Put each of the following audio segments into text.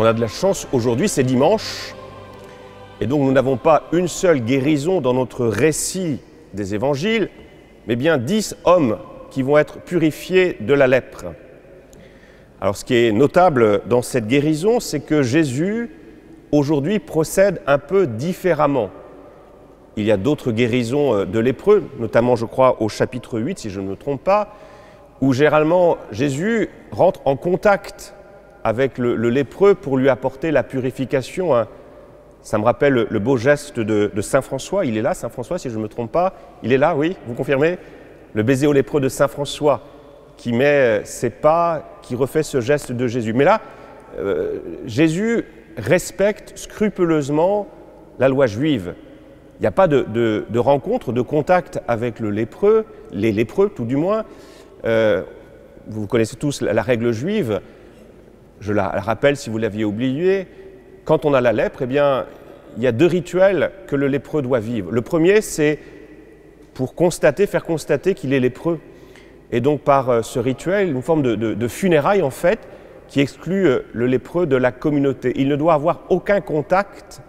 On a de la chance aujourd'hui, c'est dimanche, et donc nous n'avons pas une seule guérison dans notre récit des évangiles, mais bien 10 hommes qui vont être purifiés de la lèpre. Alors ce qui est notable dans cette guérison, c'est que Jésus, aujourd'hui, procède un peu différemment. Il y a d'autres guérisons de lépreux, notamment je crois au chapitre 8, si je ne me trompe pas, où généralement Jésus rentre en contact avec le lépreux pour lui apporter la purification. Ça me rappelle le beau geste de Saint François. Il est là, Saint François, si je ne me trompe pas. Il est là, oui, vous confirmez? Le baiser au lépreux de Saint François, qui met ses pas, qui refait ce geste de Jésus. Mais là, Jésus respecte scrupuleusement la loi juive. Il n'y a pas de rencontre, de contact avec le lépreux, les lépreux tout du moins. Vous connaissez tous la règle juive, je la rappelle si vous l'aviez oublié. Quand on a la lèpre, eh bien, il y a 2 rituels que le lépreux doit vivre. Le premier, c'est pour faire constater qu'il est lépreux. Et donc par ce rituel, une forme de funérailles en fait, qui exclut le lépreux de la communauté. Il ne doit avoir aucun contact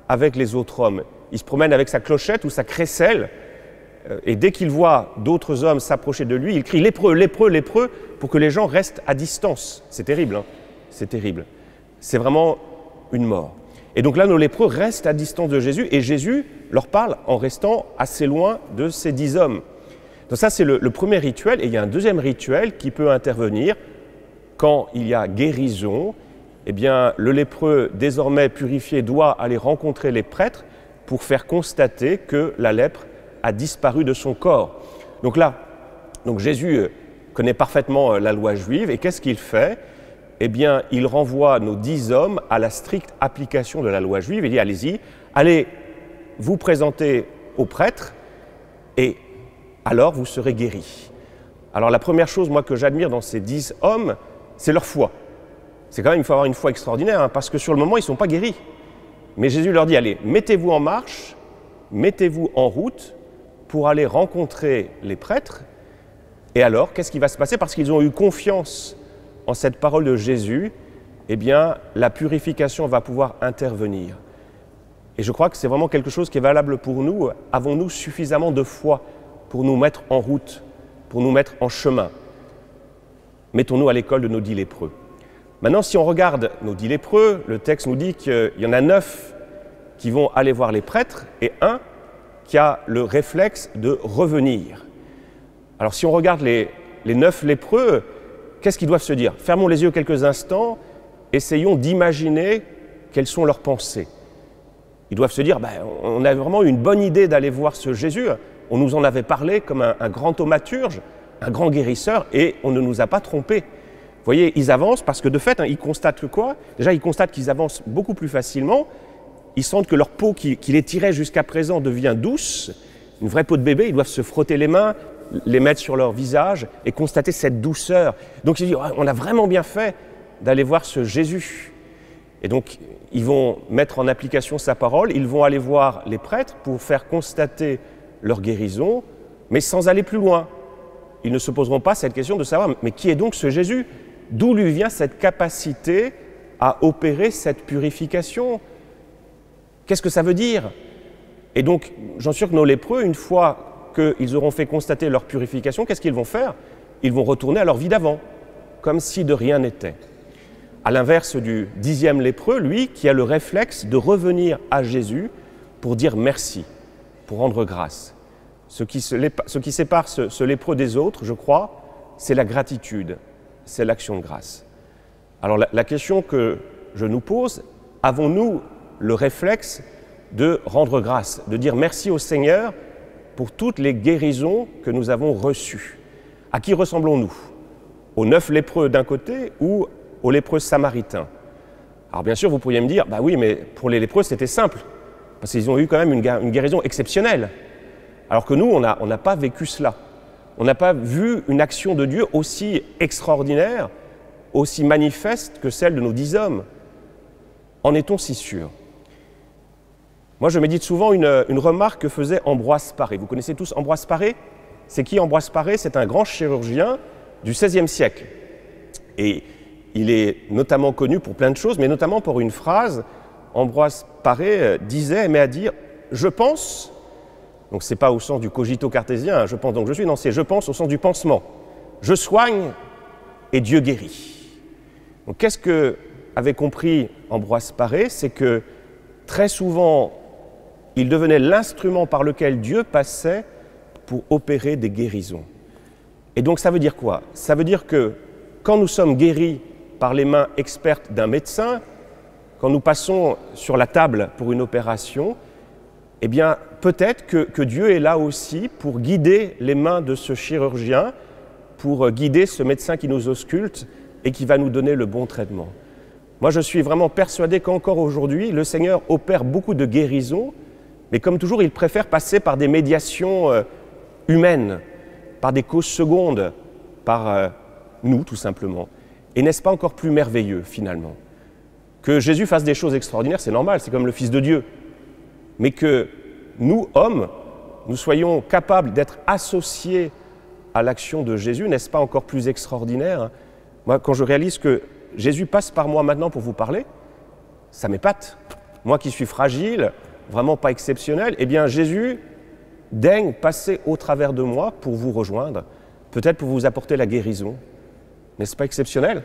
avec les autres hommes. Il se promène avec sa clochette ou sa crécelle, et dès qu'il voit d'autres hommes s'approcher de lui, il crie « lépreux, lépreux, lépreux » pour que les gens restent à distance. C'est terrible, hein? C'est terrible. C'est vraiment une mort. Et donc là, nos lépreux restent à distance de Jésus, et Jésus leur parle en restant assez loin de ces 10 hommes. Donc ça, c'est le premier rituel, et il y a un deuxième rituel qui peut intervenir quand il y a guérison. Eh bien, le lépreux, désormais purifié, doit aller rencontrer les prêtres pour faire constater que la lèpre a disparu de son corps. Donc là, Jésus connaît parfaitement la loi juive, et qu'est-ce qu'il fait? Eh bien, il renvoie nos 10 hommes à la stricte application de la loi juive. Il dit, allez-y, allez vous présenter aux prêtres, et alors vous serez guéris. Alors la première chose, moi, que j'admire dans ces 10 hommes, c'est leur foi. C'est quand même, il faut avoir une foi extraordinaire, hein, parce que sur le moment, ils ne sont pas guéris. Mais Jésus leur dit, allez, mettez-vous en marche, mettez-vous en route pour aller rencontrer les prêtres. Et alors, qu'est-ce qui va se passer? Parce qu'ils ont eu confiance en cette parole de Jésus, eh bien, la purification va pouvoir intervenir. Et je crois que c'est vraiment quelque chose qui est valable pour nous. Avons-nous suffisamment de foi pour nous mettre en route, pour nous mettre en chemin? Mettons-nous à l'école de nos 10 lépreux. Maintenant, si on regarde nos 10 lépreux, le texte nous dit qu'il y en a 9 qui vont aller voir les prêtres et 1 qui a le réflexe de revenir. Alors si on regarde les 9 lépreux, qu'est-ce qu'ils doivent se dire? Fermons les yeux quelques instants, essayons d'imaginer quelles sont leurs pensées. Ils doivent se dire, on a vraiment une bonne idée d'aller voir ce Jésus, on nous en avait parlé comme un grand thaumaturge, un grand guérisseur, et on ne nous a pas trompés. Vous voyez, ils avancent parce que de fait, ils constatent quoi? Déjà, ils constatent qu'ils avancent beaucoup plus facilement, ils sentent que leur peau qui les tirait jusqu'à présent devient douce, une vraie peau de bébé, ils doivent se frotter les mains, les mettre sur leur visage et constater cette douceur. Donc ils disent, on a vraiment bien fait d'aller voir ce Jésus. Et donc ils vont mettre en application sa parole, ils vont aller voir les prêtres pour faire constater leur guérison, mais sans aller plus loin. Ils ne se poseront pas cette question de savoir, mais qui est donc ce Jésus? D'où lui vient cette capacité à opérer cette purification? Qu'est-ce que ça veut dire? Et donc, j'en suis sûr que nos lépreux, une fois qu'ils auront fait constater leur purification, qu'est-ce qu'ils vont faire? Ils vont retourner à leur vie d'avant, comme si de rien n'était. À l'inverse du 10e lépreux, lui, qui a le réflexe de revenir à Jésus pour dire merci, pour rendre grâce. Ce qui sépare ce lépreux des autres, je crois, c'est la gratitude, c'est l'action de grâce. Alors la question que je nous pose, avons-nous le réflexe de rendre grâce, de dire merci au Seigneur pour toutes les guérisons que nous avons reçues? À qui ressemblons-nous? Aux 9 lépreux d'un côté ou aux lépreux samaritains? Alors bien sûr, vous pourriez me dire, oui, mais pour les lépreux, c'était simple, parce qu'ils ont eu quand même une guérison exceptionnelle. Alors que nous, on n'a pas vécu cela. On n'a pas vu une action de Dieu aussi extraordinaire, aussi manifeste que celle de nos 10 hommes. En est-on si sûr? Moi, je médite souvent une remarque que faisait Ambroise Paré. Vous connaissez tous Ambroise Paré? C'est qui Ambroise Paré? C'est un grand chirurgien du XVIe siècle. Et il est notamment connu pour plein de choses, mais notamment pour une phrase. Ambroise Paré aimait à dire « je pense », donc ce n'est pas au sens du cogito cartésien, je pense donc je suis, non, c'est « je pense » au sens du pansement. Je soigne et Dieu guérit. Donc qu'est-ce que avait compris Ambroise Paré? C'est que très souvent, il devenait l'instrument par lequel Dieu passait pour opérer des guérisons. Et donc ça veut dire quoi? Ça veut dire que quand nous sommes guéris par les mains expertes d'un médecin, quand nous passons sur la table pour une opération, eh bien peut-être que Dieu est là aussi pour guider les mains de ce chirurgien, pour guider ce médecin qui nous ausculte et qui va nous donner le bon traitement. Moi je suis vraiment persuadé qu'encore aujourd'hui, le Seigneur opère beaucoup de guérisons, mais comme toujours, il préfère passer par des médiations humaines, par des causes secondes, par nous tout simplement. Et n'est-ce pas encore plus merveilleux finalement? Que Jésus fasse des choses extraordinaires, c'est normal, c'est comme le Fils de Dieu. Mais que nous, hommes, nous soyons capables d'être associés à l'action de Jésus, n'est-ce pas encore plus extraordinaire? Moi, quand je réalise que Jésus passe par moi maintenant pour vous parler, ça m'épate. Moi qui suis fragile, vraiment pas exceptionnel, eh bien Jésus daigne passer au travers de moi pour vous rejoindre, peut-être pour vous apporter la guérison. N'est-ce pas exceptionnel?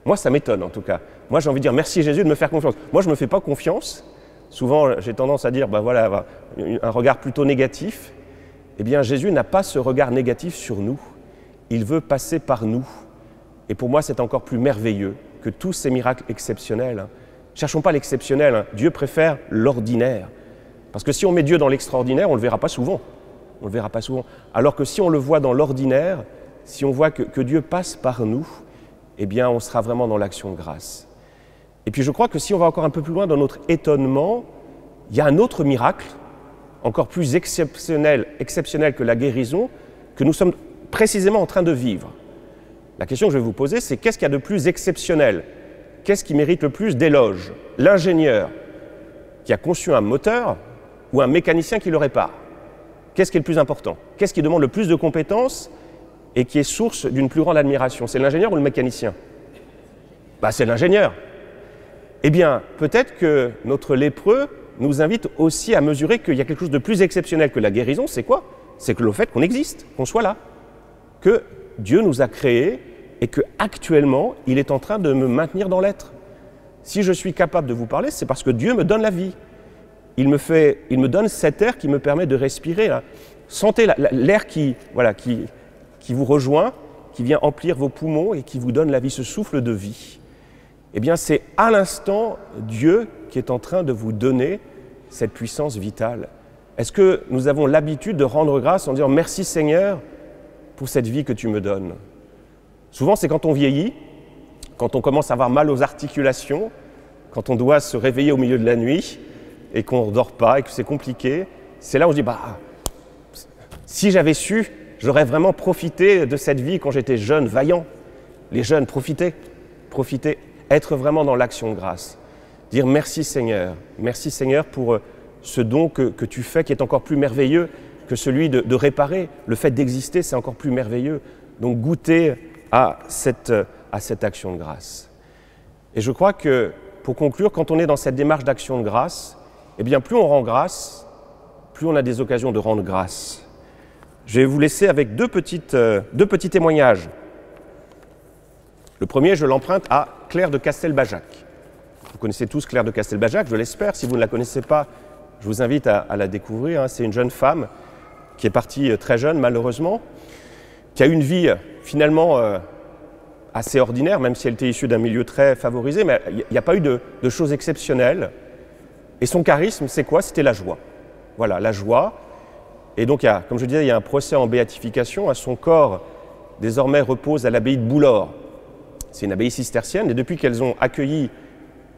Moi, ça m'étonne en tout cas. Moi, j'ai envie de dire merci Jésus de me faire confiance. Moi, je ne me fais pas confiance. Souvent, j'ai tendance à dire, ben voilà, un regard plutôt négatif. Eh bien, Jésus n'a pas ce regard négatif sur nous. Il veut passer par nous. Et pour moi, c'est encore plus merveilleux que tous ces miracles exceptionnels. Ne cherchons pas l'exceptionnel. Dieu préfère l'ordinaire. Parce que si on met Dieu dans l'extraordinaire, on ne le verra pas souvent. On le verra pas souvent. Alors que si on le voit dans l'ordinaire, si on voit que Dieu passe par nous, eh bien, on sera vraiment dans l'action de grâce. Et puis je crois que si on va encore un peu plus loin dans notre étonnement, il y a un autre miracle, encore plus exceptionnel que la guérison, que nous sommes précisément en train de vivre. La question que je vais vous poser, c'est qu'est-ce qu'il y a de plus exceptionnel? Qu'est-ce qui mérite le plus d'éloges? L'ingénieur qui a conçu un moteur ou un mécanicien qui le répare? Qu'est-ce qui est le plus important? Qu'est-ce qui demande le plus de compétences et qui est source d'une plus grande admiration? C'est l'ingénieur ou le mécanicien? C'est l'ingénieur. Eh bien, peut-être que notre lépreux nous invite aussi à mesurer qu'il y a quelque chose de plus exceptionnel que la guérison. C'est quoi? C'est que le fait qu'on existe, qu'on soit là, que Dieu nous a créés et qu'actuellement, il est en train de me maintenir dans l'être. Si je suis capable de vous parler, c'est parce que Dieu me donne la vie. Il me donne cet air qui me permet de respirer. Là. Sentez l'air qui vous rejoint, qui vient emplir vos poumons et qui vous donne la vie, ce souffle de vie. Eh bien, c'est à l'instant Dieu qui est en train de vous donner cette puissance vitale. Est-ce que nous avons l'habitude de rendre grâce en disant « Merci Seigneur pour cette vie que tu me donnes ». Souvent, c'est quand on vieillit, quand on commence à avoir mal aux articulations, quand on doit se réveiller au milieu de la nuit et qu'on ne dort pas et que c'est compliqué, c'est là où on se dit « si j'avais su, j'aurais vraiment profité de cette vie quand j'étais jeune, vaillant. » Les jeunes, profitez, être vraiment dans l'action de grâce. Dire merci Seigneur pour ce don que tu fais qui est encore plus merveilleux que celui de réparer. Le fait d'exister, c'est encore plus merveilleux. Donc goûtez à cette action de grâce. Et je crois que, pour conclure, quand on est dans cette démarche d'action de grâce, eh bien plus on rend grâce, plus on a des occasions de rendre grâce. Je vais vous laisser avec deux petits témoignages. Le premier, je l'emprunte à Claire de Castelbajac. Vous connaissez tous Claire de Castelbajac, je l'espère. Si vous ne la connaissez pas, je vous invite à la découvrir. C'est une jeune femme qui est partie très jeune, malheureusement, qui a eu une vie finalement assez ordinaire, même si elle était issue d'un milieu très favorisé, mais il n'y a pas eu de choses exceptionnelles. Et son charisme, c'est quoi? C'était la joie. Voilà, la joie. Et donc, comme je disais, il y a un procès en béatification. Son corps, désormais, repose à l'abbaye de Boulor. C'est une abbaye cistercienne. Et depuis qu'elles ont accueilli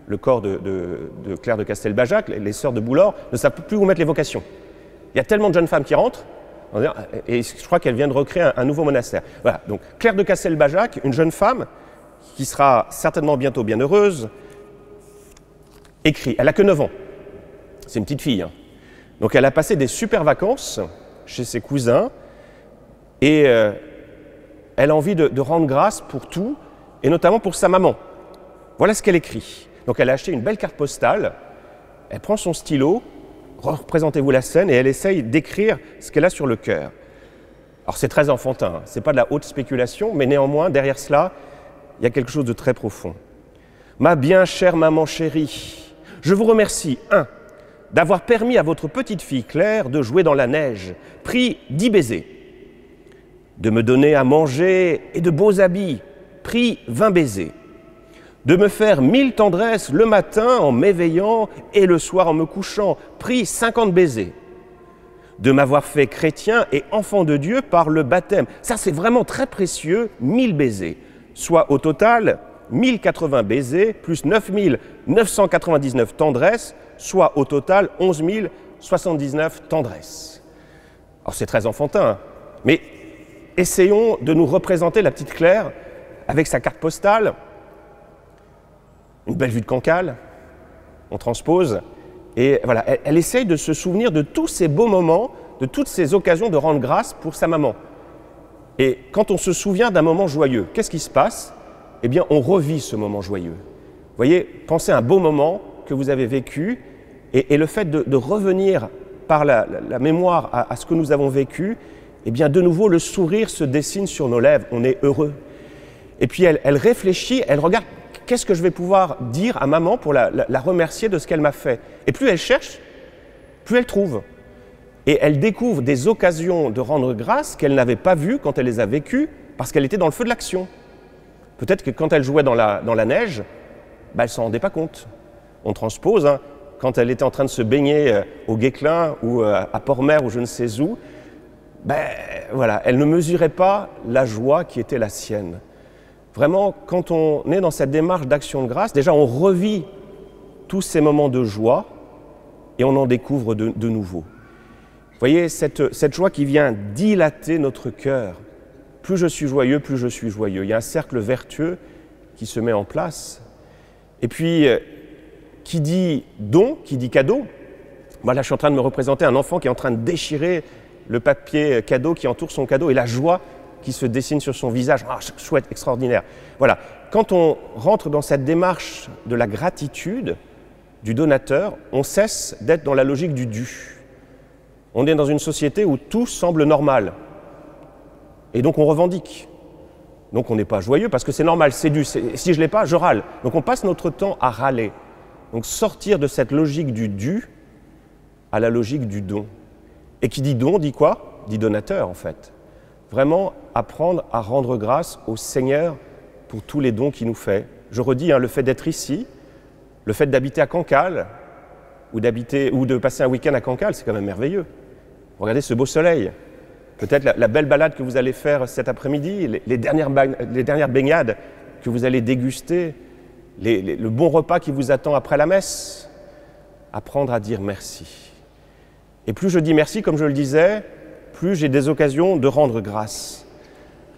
le corps de Claire de Castelbajac, les sœurs de Boulor ne savent plus où mettre les vocations. Il y a tellement de jeunes femmes qui rentrent, et je crois qu'elle vient de recréer un nouveau monastère. Voilà, donc Claire de Castelbajac, une jeune femme qui sera certainement bientôt bienheureuse, écrit. Elle n'a que 9 ans. C'est une petite fille. Donc elle a passé des super vacances chez ses cousins et elle a envie de rendre grâce pour tout. et notamment pour sa maman. Voilà ce qu'elle écrit. Donc elle a acheté une belle carte postale, elle prend son stylo, représentez-vous la scène, et elle essaye d'écrire ce qu'elle a sur le cœur. Alors c'est très enfantin, hein. C'est pas de la haute spéculation, mais néanmoins, derrière cela, il y a quelque chose de très profond. Ma bien chère maman chérie, je vous remercie, 1, d'avoir permis à votre petite fille Claire de jouer dans la neige, pris 10 baisers, de me donner à manger et de beaux habits, pris 20 baisers, de me faire 1000 tendresses le matin en m'éveillant et le soir en me couchant, pris 50 baisers, de m'avoir fait chrétien et enfant de Dieu par le baptême. Ça, c'est vraiment très précieux, 1000 baisers, soit au total 1080 baisers plus 9999 tendresses, soit au total 11 079 tendresses. Alors c'est très enfantin, hein, mais essayons de nous représenter la petite Claire avec sa carte postale, une belle vue de Cancale, on transpose, et voilà, elle essaye de se souvenir de tous ces beaux moments, de toutes ces occasions de rendre grâce pour sa maman. Et quand on se souvient d'un moment joyeux, qu'est-ce qui se passe? Eh bien, on revit ce moment joyeux. Vous voyez, pensez à un beau moment que vous avez vécu, et le fait de revenir par la mémoire à ce que nous avons vécu, eh bien, de nouveau, le sourire se dessine sur nos lèvres, on est heureux. Et puis, elle réfléchit, elle regarde, qu'est-ce que je vais pouvoir dire à maman pour la remercier de ce qu'elle m'a fait? Et plus elle cherche, plus elle trouve. Et elle découvre des occasions de rendre grâce qu'elle n'avait pas vues quand elle les a vécues, parce qu'elle était dans le feu de l'action. Peut-être que quand elle jouait dans la neige, elle ne s'en rendait pas compte. On transpose, hein, quand elle était en train de se baigner au Guesclin ou à Port-Mer ou je ne sais où, voilà, elle ne mesurait pas la joie qui était la sienne. Vraiment, quand on est dans cette démarche d'action de grâce, déjà on revit tous ces moments de joie et on en découvre de nouveaux. Vous voyez, cette joie qui vient dilater notre cœur. Plus je suis joyeux, plus je suis joyeux. Il y a un cercle vertueux qui se met en place. Et puis, qui dit don, qui dit cadeau, moi là je suis en train de me représenter un enfant qui est en train de déchirer le papier cadeau qui entoure son cadeau et la joie qui se dessine sur son visage. Ah, chouette, extraordinaire. Voilà, quand on rentre dans cette démarche de la gratitude du donateur, on cesse d'être dans la logique du dû. On est dans une société où tout semble normal. Et donc on revendique. Donc on n'est pas joyeux parce que c'est normal, c'est dû. Si je ne l'ai pas, je râle. Donc on passe notre temps à râler. Donc sortir de cette logique du dû à la logique du don. Et qui dit don, dit quoi? Dit donateur en fait. Vraiment apprendre à rendre grâce au Seigneur pour tous les dons qu'il nous fait. Je redis, hein, le fait d'être ici, le fait d'habiter à Cancale, ou de passer un week-end à Cancale, c'est quand même merveilleux. Regardez ce beau soleil. Peut-être la belle balade que vous allez faire cet après-midi, les dernières baignades que vous allez déguster, le bon repas qui vous attend après la messe. Apprendre à dire merci. Et plus je dis merci, comme je le disais, plus j'ai des occasions de rendre grâce.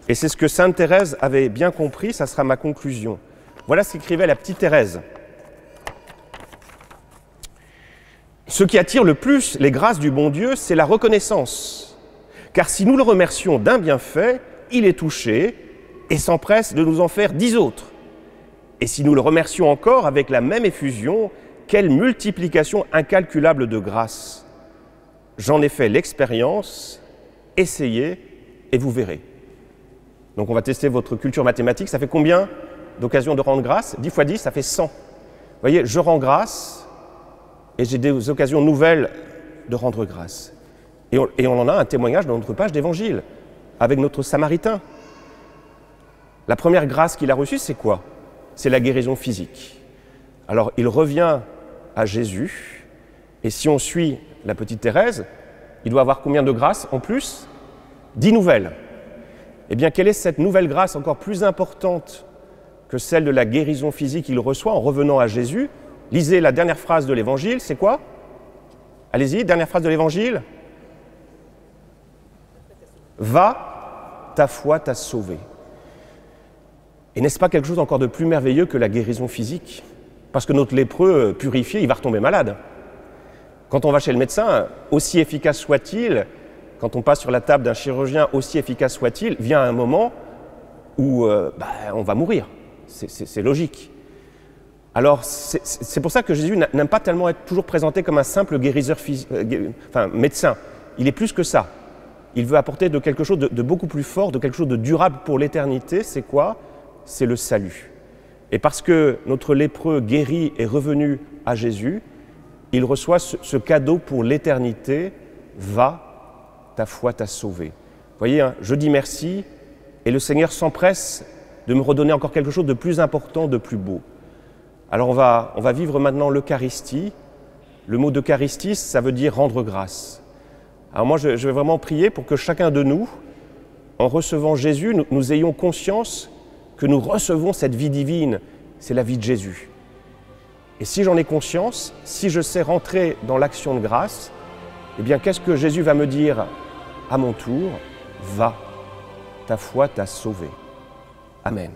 Et c'est ce que Sainte Thérèse avait bien compris, ça sera ma conclusion. Voilà ce qu'écrivait la petite Thérèse. Ce qui attire le plus les grâces du bon Dieu, c'est la reconnaissance. Car si nous le remercions d'un bienfait, il est touché et s'empresse de nous en faire 10 autres. Et si nous le remercions encore avec la même effusion, quelle multiplication incalculable de grâces. J'en ai fait l'expérience, essayez et vous verrez. Donc on va tester votre culture mathématique. Ça fait combien d'occasions de rendre grâce? 10 fois 10, ça fait 100. Vous voyez, je rends grâce et j'ai des occasions nouvelles de rendre grâce. Et on en a un témoignage dans notre page d'Évangile, avec notre Samaritain. La première grâce qu'il a reçue, c'est quoi? C'est la guérison physique. Alors il revient à Jésus, et si on suit la petite Thérèse, il doit avoir combien de grâces en plus? 10 nouvelles. Eh bien, quelle est cette nouvelle grâce encore plus importante que celle de la guérison physique qu'il reçoit en revenant à Jésus? Lisez la dernière phrase de l'Évangile, c'est quoi? Allez-y, dernière phrase de l'Évangile. Va, ta foi t'a sauvé. Et n'est-ce pas quelque chose encore de plus merveilleux que la guérison physique? Parce que notre lépreux purifié, il va retomber malade. Quand on va chez le médecin, aussi efficace soit-il, quand on passe sur la table d'un chirurgien, aussi efficace soit-il, vient un moment où on va mourir. c'est logique. Alors, c'est pour ça que Jésus n'aime pas tellement être toujours présenté comme un simple guérisseur, médecin. Il est plus que ça. Il veut apporter quelque chose de beaucoup plus fort, de quelque chose de durable pour l'éternité. C'est quoi? C'est le salut. Et parce que notre lépreux guéri est revenu à Jésus, il reçoit ce cadeau pour l'éternité. Va, ta foi t'a sauvé. Vous voyez, hein, je dis merci, et le Seigneur s'empresse de me redonner encore quelque chose de plus important, de plus beau. Alors on va vivre maintenant l'Eucharistie. Le mot d'Eucharistie, ça veut dire rendre grâce. Alors moi, je vais vraiment prier pour que chacun de nous, en recevant Jésus, nous ayons conscience que nous recevons cette vie divine. C'est la vie de Jésus. Et si j'en ai conscience, si je sais rentrer dans l'action de grâce, eh bien, qu'est-ce que Jésus va me dire à mon tour? Va, ta foi t'a sauvé. Amen.